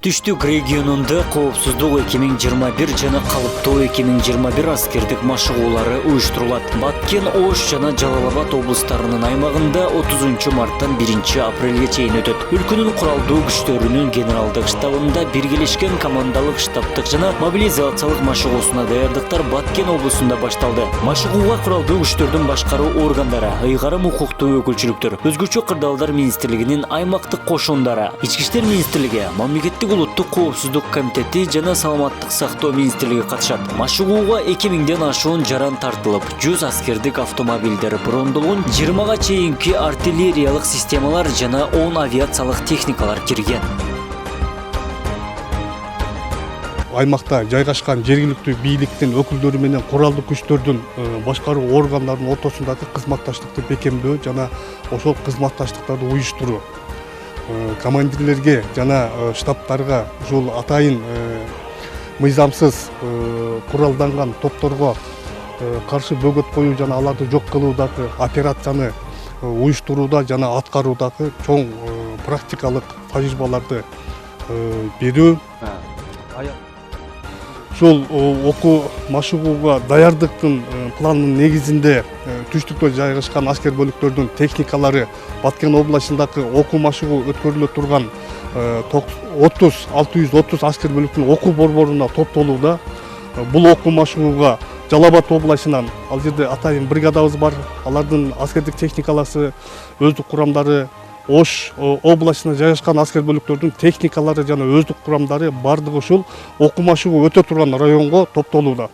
Түштүк регионунда коопсуздук 2021 жана калыптуу 2021 аскердик машыгуулары уюштурулат. Баткен, Ош жана Жалал Абад облустарынын аймагында 30 марттан 1 апрелге чейин өтөт. Өлкөнүн куралдуу күчтөрүнүн генералдык штабында биргелешкен командалык штабтык жана мобилизациялык машыгуусуна даярдыктар Баткен облусунда башталды. Машыгууга куралдуу күчтөрдүн башкаруу органдары, ыйгарым укуктуу өкүлчүлүктөр, өзгөчө кырдаалдар министрлигинин аймактык кошундары, Ички иштер министрлиги, мамлекеттик улуттук коопсуздук комитети жана саламаттык сактоо министрлиги катышат. Машыгууга 2000ден ашуун жаран тартылып, 100 аскердик автомобилдер брондолгон, 20га чейинки артиллериялык системалар жана 10 авиациялык техникалар кирген. Аймакта жайгашкан жергиликтүү бийликтин өкүлдөрү менен куралдуу күчтөрдүн башкаруу органдарынын ортосундагы кызматташтыкты бекемдөө жана ошол кызматташтыктарды уюштуруу, командирлерге жана штабтарга ушул атайын мыйзамсыз куралданган топторго каршы бөгөт коюу жана аларды жок кылуудагы операцияны уюштурууда жана аткаруудагы чоң практикалык тажрыйбаларды берүү. Ушул окуу машыгууга даярдыктын планынын негизинде түштүктө жайгашкан аскер бөлүктөрдүн техникалары Баткен областындагы окуу машыгуу өткөрүлө турган 630 аскер бөлүктүн окуу борборуна топтолууда. Бул окуу машыгууга Жалал Абад областынан ал жерде атайын бригадабыз бар. Алардын аскердик техникалары, өздүк курамдары, Ош областына жайгашкан аскер бөлүктөрдүн техникалары жана өздүк курамдары бардыгы ушул окуу машыгуу өтө турган районго топтолууда.